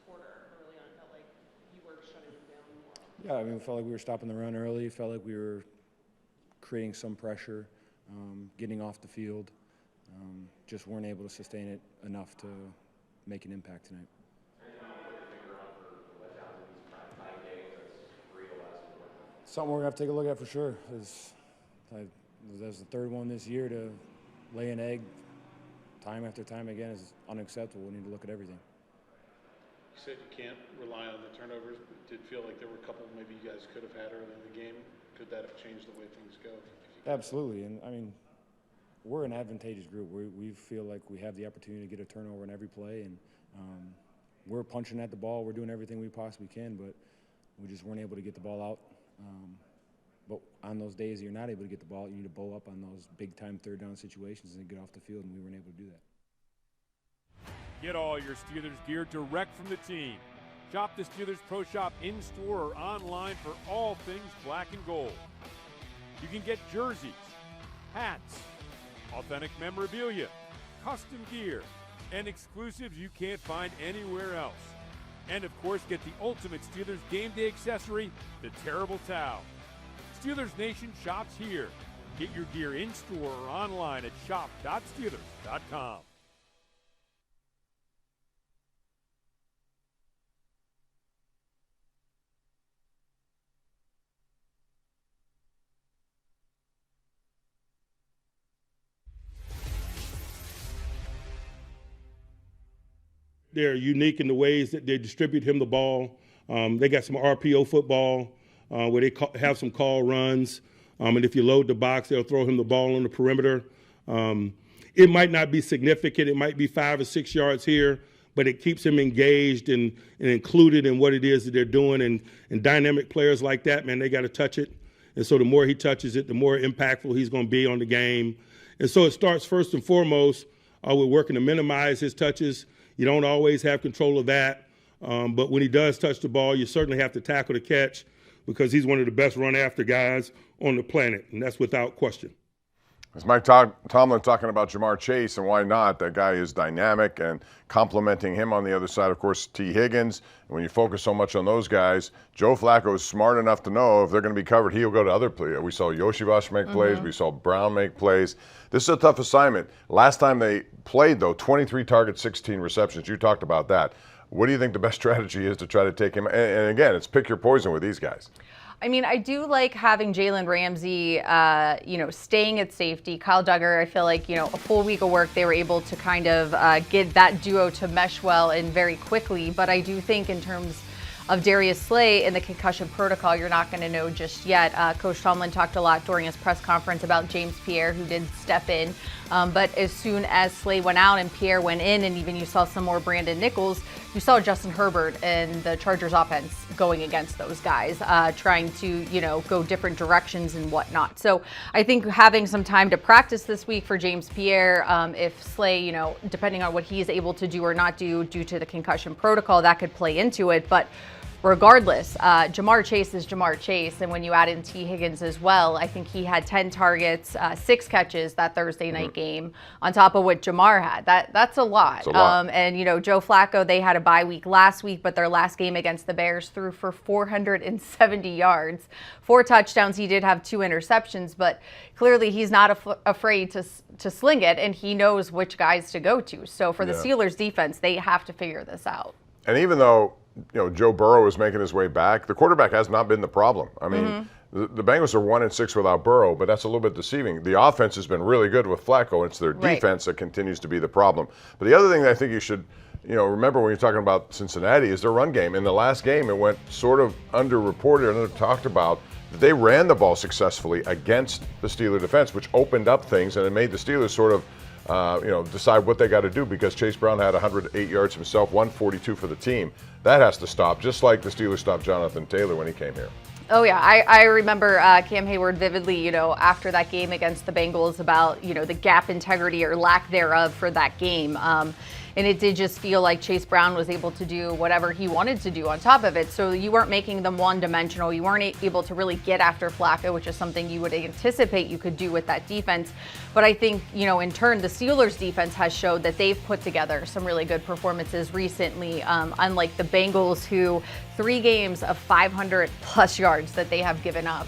quarter early on? It felt like you were shutting them down more. Yeah, I mean, it felt like we were stopping the run early. It felt like we were creating some pressure, getting off the field. Just weren't able to sustain it enough to make an impact tonight. Something we're going to have to take a look at for sure. That's the third one this year. To lay an egg time after time again is unacceptable. We need to look at everything. You said you can't rely on the turnovers. Did feel like there were a couple maybe you guys could have had early in the game. Could that have changed the way things go? Absolutely. And, I mean, we're an advantageous group. We feel like we have the opportunity to get a turnover in every play. And we're punching at the ball. We're doing everything we possibly can, but we just weren't able to get the ball out. But on those days you're not able to get the ball, you need to bow up on those big-time third down situations and get off the field, and we weren't able to do that. Get all your Steelers gear direct from the team. Shop the Steelers Pro Shop in-store or online for all things black and gold. You can get jerseys, hats, authentic memorabilia, custom gear, and exclusives you can't find anywhere else. And of course, get the ultimate Steelers game day accessory, the Terrible Towel. Steelers Nation shops here. Get your gear in-store or online at shop.steelers.com. They're unique in the ways that they distribute him the ball. They got some RPO football where they have some call runs. And if you load the box, they'll throw him the ball on the perimeter. It might not be significant. It might be 5 or 6 yards here, but it keeps him engaged and included in what it is that they're doing. And dynamic players like that, man, they got to touch it. And so the more he touches it, the more impactful he's going to be on the game. And so it starts first and foremost with working to minimize his touches. You don't always have control of that, but when he does touch the ball, you certainly have to tackle the catch because he's one of the best run-after guys on the planet, and that's without question. It's Mike Tomlin talking about Jamar Chase, and why not? That guy is dynamic, and complimenting him on the other side, of course, T. Higgins. And when you focus so much on those guys, Joe Flacco is smart enough to know if they're going to be covered, he'll go to other players. We saw Yoshivas make plays. We saw Brown make plays. This is a tough assignment. Last time they played, though, 23 targets, 16 receptions. You talked about that. What do you think the best strategy is to try to take him? And again, it's pick your poison with these guys. I mean, I do like having Jalen Ramsey, staying at safety. Kyle Duggar, I feel like, a full week of work, they were able to kind of get that duo to mesh well and very quickly. But I do think in terms of Darius Slay in the concussion protocol, you're not going to know just yet. Coach Tomlin talked a lot during his press conference about James Pierre, who did step in. But as soon as Slay went out and Pierre went in, and even you saw some more Brandon Nichols, you saw Justin Herbert and the Chargers offense going against those guys, trying to, go different directions and whatnot. So I think having some time to practice this week for James Pierre, if Slay, depending on what he's able to do or not do due to the concussion protocol, that could play into it. But regardless, Jamar Chase is Jamar Chase, and when you add in T. Higgins as well, I think he had 10 targets, 6 catches that Thursday night game, on top of what Jamar had. That's a lot. It's a lot. And Joe Flacco, they had a bye week last week, but their last game against the Bears threw for 470 yards, 4 touchdowns. He did have 2 interceptions, but clearly he's not afraid to sling it, and he knows which guys to go to. So for the Steelers defense, they have to figure this out. And even though Joe Burrow is making his way back, the quarterback has not been the problem. I mean, the Bengals are 1-6 without Burrow, but that's a little bit deceiving. The offense has been really good with Flacco, and it's their defense that continues to be the problem. But the other thing that I think you should remember when you're talking about Cincinnati is their run game. In the last game, it went sort of underreported and talked about that they ran the ball successfully against the Steeler defense, which opened up things, and it made the Steelers sort of decide what they got to do, because Chase Brown had 108 yards himself, 142 for the team. That has to stop, just like the Steelers stopped Jonathan Taylor when he came here. Oh, yeah. I remember Cam Hayward vividly, after that game against the Bengals about, the gap integrity or lack thereof for that game. And it did just feel like Chase Brown was able to do whatever he wanted to do on top of it. So you weren't making them one-dimensional. You weren't able to really get after Flacco, which is something you would anticipate you could do with that defense. But I think, in turn, the Steelers defense has showed that they've put together some really good performances recently, unlike the Bengals, who 3 games of 500-plus yards that they have given up,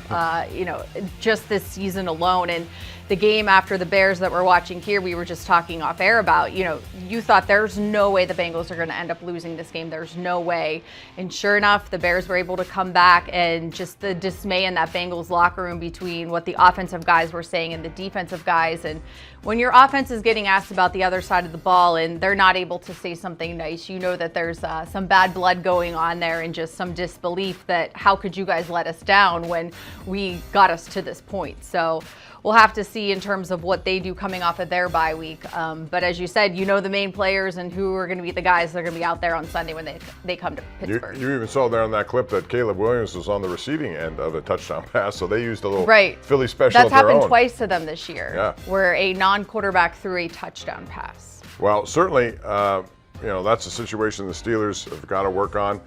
just this season alone. And the game after the Bears that we're watching here, we were just talking off air about, you thought there's no way the Bengals are going to end up losing this game. There's no way. And sure enough, the Bears were able to come back, and just the dismay in that Bengals locker room between what the offensive guys were saying and the defensive guys. And when your offense is getting asked about the other side of the ball and they're not able to say something nice, that there's some bad blood going on there, and just some disbelief that how could you guys let us down when we got us to this point. So we'll have to see in terms of what they do coming off of their bye week. But as you said, the main players and who are going to be the guys that are going to be out there on Sunday when they come to Pittsburgh. You even saw there on that clip that Caleb Williams was on the receiving end of a touchdown pass, so they used a little Philly special of their own. That's happened twice to them this year, where a non-quarterback threw a touchdown pass. Well, certainly, that's a situation the Steelers have got to work on.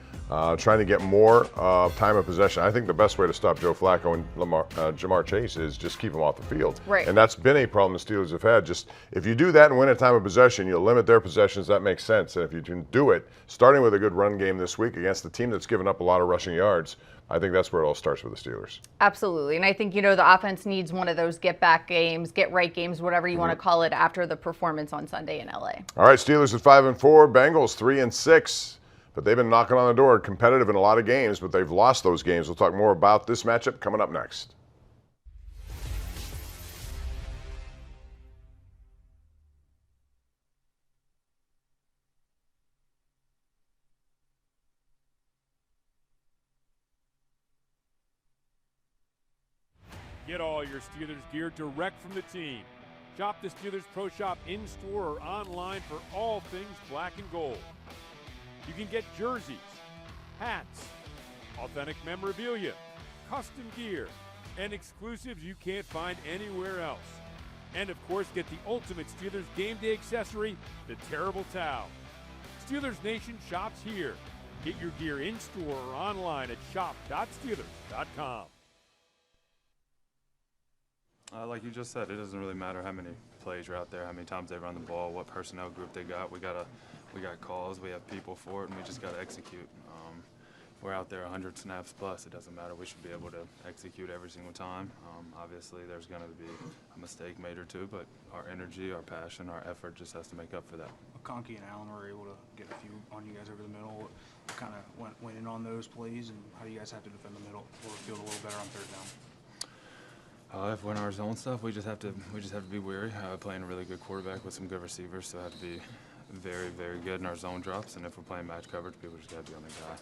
trying to get more time of possession. I think the best way to stop Joe Flacco and Jamar Chase is just keep them off the field. Right. And that's been a problem the Steelers have had. Just if you do that and win a time of possession, you'll limit their possessions. That makes sense. And if you can do it, starting with a good run game this week against the team that's given up a lot of rushing yards, I think that's where it all starts with the Steelers. Absolutely. And I think, the offense needs one of those get-back games, get-right games, whatever you want to call it, after the performance on Sunday in L.A. All right, Steelers at 5-4, Bengals 3-6. But they've been knocking on the door, competitive in a lot of games, but they've lost those games. We'll talk more about this matchup coming up next. Get all your Steelers gear direct from the team. Shop the Steelers Pro Shop in-store or online for all things black and gold. You can get jerseys, hats, authentic memorabilia, custom gear, and exclusives you can't find anywhere else. And of course, get the ultimate Steelers game day accessory, the Terrible Towel. Steelers Nation shops here. Get your gear in-store or online at shop.steelers.com. Like you just said, it doesn't really matter how many plays are out there, how many times they run the ball, what personnel group they got. We got calls, we have people for it, and we just got to execute. If we're out there 100 snaps plus, it doesn't matter. We should be able to execute every single time. Obviously, there's going to be a mistake made or two, but our energy, our passion, our effort just has to make up for that. Conkey and Allen were able to get a few on you guys over the middle. Kind of went in on those plays, and how do you guys have to defend the middle or field a little better on third down? If we're in our zone stuff, we just have to be wary. Playing a really good quarterback with some good receivers, so have to be very, very good in our zone drops. And if we're playing match coverage, people just got to be on the guy.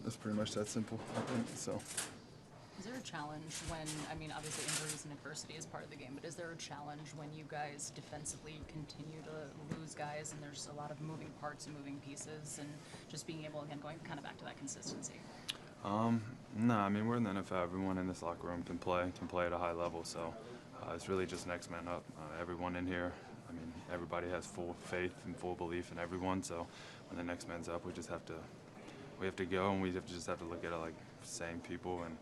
That's pretty much that simple, I think. So. Is there a challenge when, obviously injuries and adversity is part of the game, but is there a challenge when you guys defensively continue to lose guys and there's a lot of moving parts and moving pieces and just being able, again, going kind of back to that consistency? No, we're in the NFL. Everyone in this locker room can play at a high level. So it's really just next man up. Everyone in here, everybody has full faith and full belief in everyone. So when the next man's up, we have to go, and we just have to look at it like same people. And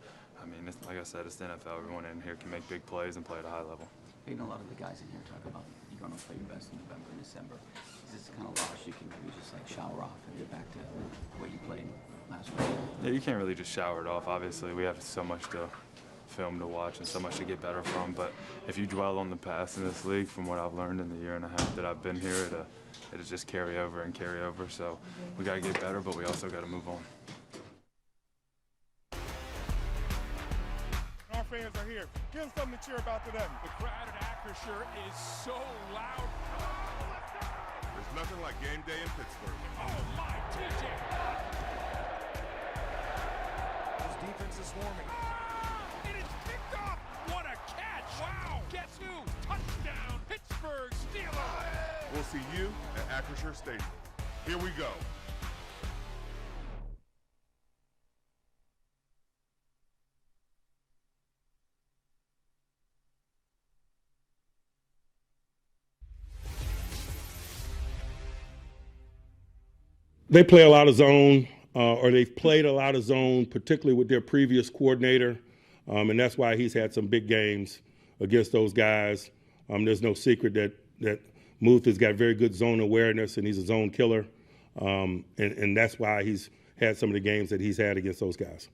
it's, like I said, it's the NFL. Everyone in here can make big plays and play at a high level. A lot of the guys in here talk about you're going to play your best in November and December. Is this the kind of loss you can maybe just shower off and get back to the way you played last week? Yeah, you can't really just shower it off. Obviously, we have so much to film to watch and so much to get better from. But if you dwell on the past in this league, from what I've learned in the year and a half that I've been here, it'll just carry over and carry over. So we got to get better, but we also got to move on. Our fans are here. Give them something to cheer about today. The crowd at Acrisure is so loud. There's nothing like game day in Pittsburgh. Oh my, TJ! This defense is swarming. It is picked up. What a catch! Wow! Guess who? Touchdown, Pittsburgh Steelers! We'll see you at Acrisure Stadium. Here we go. They play a lot of zone, or they've played a lot of zone, particularly with their previous coordinator, and that's why he's had some big games against those guys. There's no secret that Muth has got very good zone awareness, and he's a zone killer, and that's why he's had some of the games that he's had against those guys.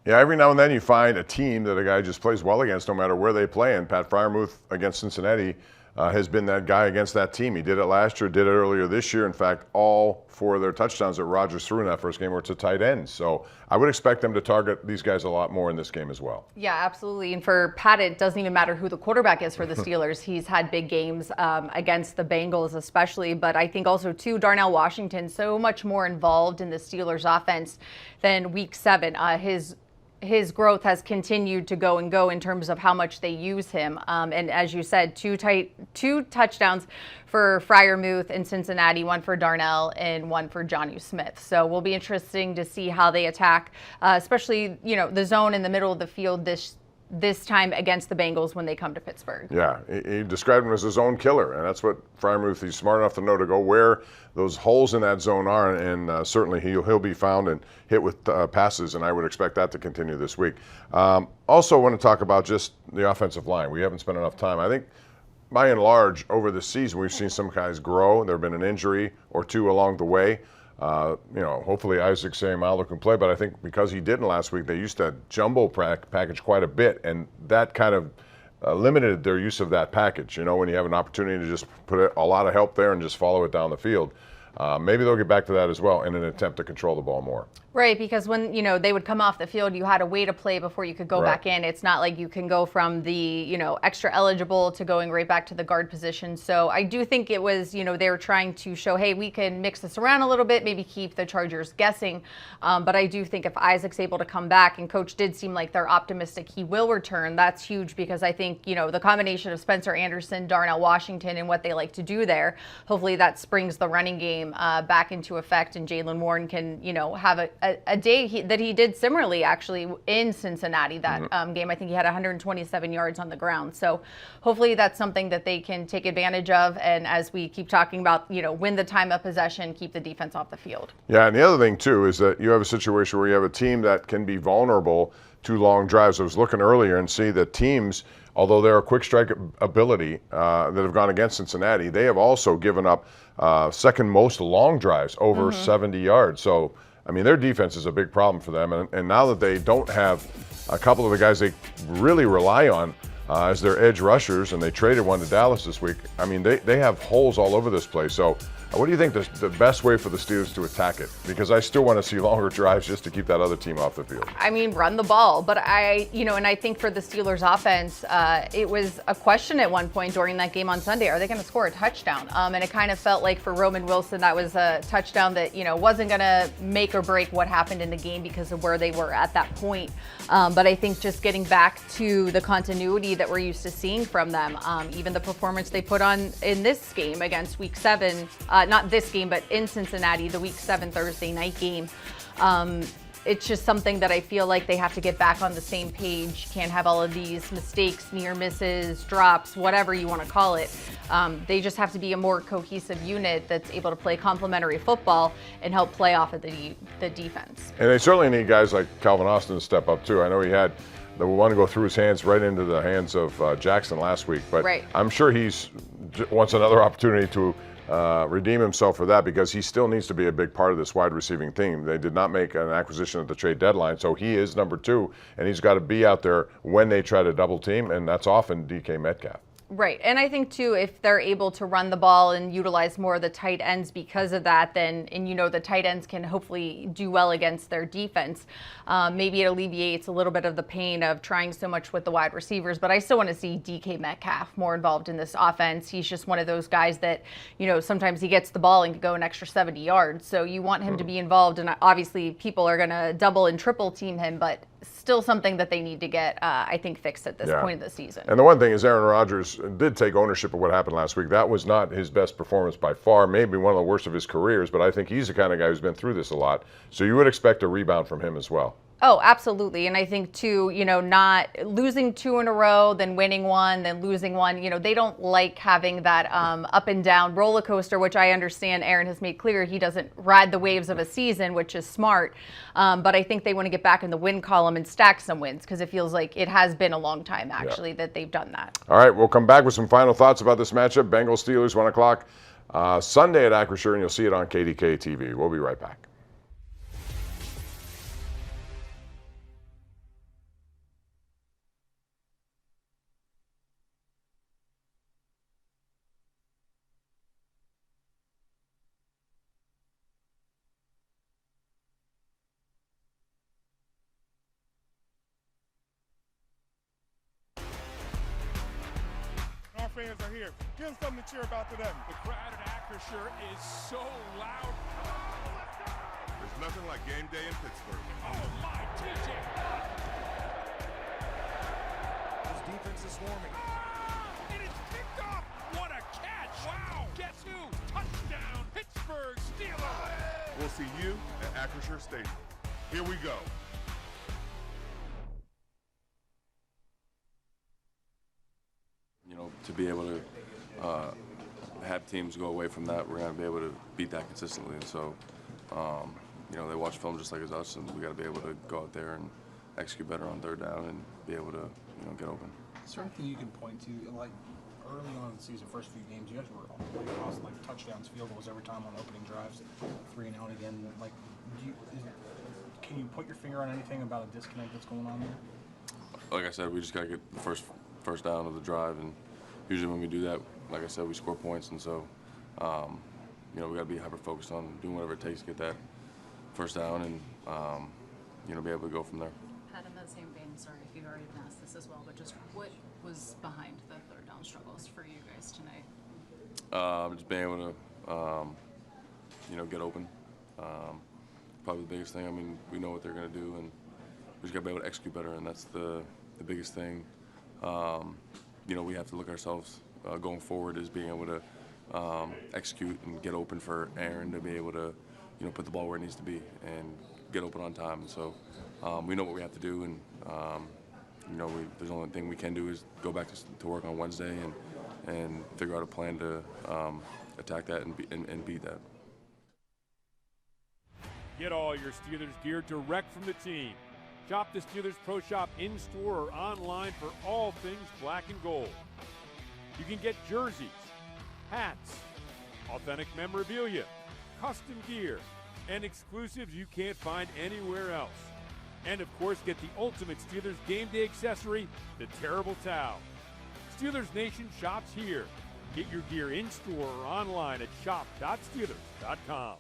Yeah, every now and then you find a team that a guy just plays well against, no matter where they play. And Pat Freiermuth against Cincinnati has been that guy against that team. He did it last year, did it earlier this year. In fact, all 4 of their touchdowns that Rodgers threw in that first game were to tight ends. So I would expect them to target these guys a lot more in this game as well. Yeah, absolutely. And for Pat, it doesn't even matter who the quarterback is for the Steelers. He's had big games against the Bengals especially. But I think also, too, Darnell Washington so much more involved in the Steelers offense than Week 7. His growth has continued to go in terms of how much they use him. And as you said, two touchdowns for Freiermuth in Cincinnati, 1 for Darnell and 1 for Jonnu Smith. So will be interesting to see how they attack, especially, the zone in the middle of the field this this time against the Bengals when they come to Pittsburgh. Yeah, he described him as his own killer, and that's what Freiermuth, he's smart enough to know to go where those holes in that zone are, and certainly he'll be found and hit with passes, and I would expect that to continue this week. Also want to talk about just the offensive line. We haven't spent enough time. I think by and large, over the season, we've seen some guys grow. There have been an injury or two along the way. Hopefully Isaac Seumalo can play, but I think because he didn't last week, they used to jumbo package quite a bit, and that kind of limited their use of that package. When you have an opportunity to just put a lot of help there and just follow it down the field. Maybe they'll get back to that as well in an attempt to control the ball more. Right, because when, they would come off the field, you had to wait a play before you could go back in. It's not like you can go from the, extra eligible to going right back to the guard position. So I do think it was, they were trying to show, hey, we can mix this around a little bit, maybe keep the Chargers guessing. But I do think if Isaac's able to come back, and Coach did seem like they're optimistic he will return, that's huge because I think, the combination of Spencer Anderson, Darnell Washington, and what they like to do there, hopefully that springs the running game back into effect, and Jaylen Warren can, have a day that he did similarly actually in Cincinnati that game. I think he had 127 yards on the ground. So hopefully that's something that they can take advantage of. And as we keep talking about, win the time of possession, keep the defense off the field. Yeah, and the other thing too is that you have a situation where you have a team that can be vulnerable to long drives. I was looking earlier and see that teams, although they're a quick strike ability that have gone against Cincinnati, they have also given up second most long drives over 70 yards. So their defense is a big problem for them. And now that they don't have a couple of the guys they really rely on as their edge rushers, and they traded one to Dallas this week, they have holes all over this place. So what do you think the best way for the Steelers to attack it? Because I still want to see longer drives just to keep that other team off the field. Run the ball. But and I think for the Steelers offense, it was a question at one point during that game on Sunday, are they going to score a touchdown? And it kind of felt like for Roman Wilson, that was a touchdown that, wasn't going to make or break what happened in the game because of where they were at that point. But I think just getting back to the continuity that we're used to seeing from them, even the performance they put on in this game against Week 7, not this game, but in Cincinnati, the Week 7 Thursday night game. It's just something that I feel like they have to get back on the same page. Can't have all of these mistakes, near misses, drops, whatever you want to call it. They just have to be a more cohesive unit that's able to play complementary football and help play off of the defense. And they certainly need guys like Calvin Austin to step up too. I know he had the one go through his hands right into the hands of Jackson last week, but I'm sure he's wants another opportunity to redeem himself for that, because he still needs to be a big part of this wide receiving team. They did not make an acquisition at the trade deadline, so he is number 2, and he's got to be out there when they try to double team, and that's often DK Metcalf. Right, and I think too, if they're able to run the ball and utilize more of the tight ends because of that, then, and the tight ends can hopefully do well against their defense. Maybe it alleviates a little bit of the pain of trying so much with the wide receivers, but I still want to see DK Metcalf more involved in this offense. He's just one of those guys that, sometimes he gets the ball and can go an extra 70 yards. So you want him to be involved, and obviously people are going to double and triple team him, but still something that they need to get, I think, fixed at this point of the season. And the one thing is Aaron Rodgers did take ownership of what happened last week. That was not his best performance by far, maybe one of the worst of his careers, but I think he's the kind of guy who's been through this a lot. So you would expect a rebound from him as well. Oh, absolutely. And I think, too, not losing 2 in a row, then winning 1, then losing 1. They don't like having that up and down roller coaster, which I understand Aaron has made clear he doesn't ride the waves of a season, which is smart. But I think they want to get back in the win column and stack some wins, because it feels like it has been a long time, actually, that they've done that. All right, we'll come back with some final thoughts about this matchup. Bengals-Steelers, 1 o'clock Sunday at Acrisure, and you'll see it on KDK TV. We'll be right back. Fans are here. Give them something to cheer about to them. The crowd at Acrisure is so loud. There's nothing like game day in Pittsburgh. Oh my, TJ! This defense is swarming. And it's picked off. What a catch! Wow! Guess who? Touchdown, Pittsburgh Steelers! We'll see you at Acrisure Stadium. Here we go. be able to have teams go away from that. We're going to be able to beat that consistently. And so, you know, they watch film just like as us, and we got to be able to go out there and execute better on third down and be able to, you know, get open. Is there anything you can point to, like early on in the season, first few games, you guys were awesome, like touchdowns, field goals every time on opening drives, 3 and out again. Like, can you put your finger on anything about a disconnect that's going on there? Like I said, we just got to get the first down of the drive, and usually when we do that, like I said, we score points, and so, you know, we got to be hyper-focused on doing whatever it takes to get that first down and, you know, be able to go from there. Pat, in that same vein, sorry if you've already been asked this as well, but just what was behind the third down struggles for you guys tonight? Just being able to, you know, get open. Probably the biggest thing. I mean, we know what they're going to do, and we just got to be able to execute better, and that's the biggest thing. You know, we have to look at ourselves going forward as being able to execute and get open for Aaron to be able to, you know, put the ball where it needs to be and get open on time. And so we know what we have to do, and you know, there's only thing we can do is go back to work on Wednesday and figure out a plan to attack that and beat that. Get all your Steelers gear direct from the team. Shop the Steelers Pro Shop in-store or online for all things black and gold. You can get jerseys, hats, authentic memorabilia, custom gear, and exclusives you can't find anywhere else. And of course, get the ultimate Steelers game day accessory, the Terrible Towel. Steelers Nation shops here. Get your gear in-store or online at shop.steelers.com.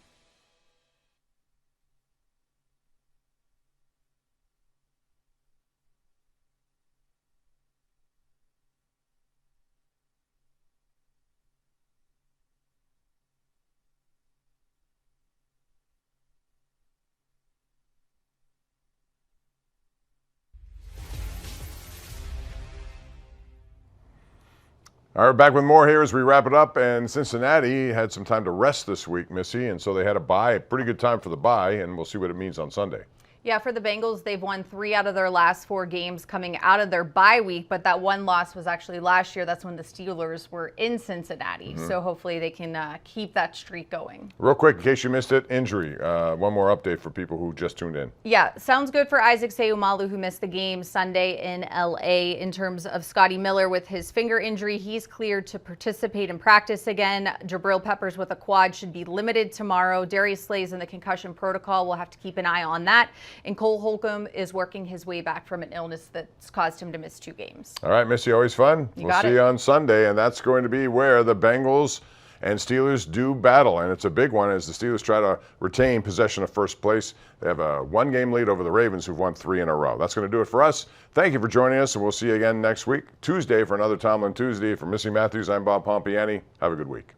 All right, back with more here as we wrap it up. And Cincinnati had some time to rest this week, Missy, and so they had a bye, a pretty good time for the bye, and we'll see what it means on Sunday. Yeah, for the Bengals, they've won 3 out of their last 4 games coming out of their bye week, but that one loss was actually last year. That's when the Steelers were in Cincinnati. So hopefully they can keep that streak going. Real quick, in case you missed it, injury. One more update for people who just tuned in. Yeah, sounds good for Isaac Seumalo, who missed the game Sunday in L.A. In terms of Scotty Miller with his finger injury, he's cleared to participate in practice again. Jabril Peppers with a quad should be limited tomorrow. Darius Slay's in the concussion protocol. We'll have to keep an eye on that. And Cole Holcomb is working his way back from an illness that's caused him to miss 2 games. All right, Missy, always fun. We'll see you on Sunday, and that's going to be where the Bengals and Steelers do battle, and it's a big one as the Steelers try to retain possession of first place. They have a 1-game lead over the Ravens, who've won 3 in a row. That's going to do it for us. Thank you for joining us, and we'll see you again next week, Tuesday, for another Tomlin Tuesday. For Missy Matthews, I'm Bob Pompiani. Have a good week.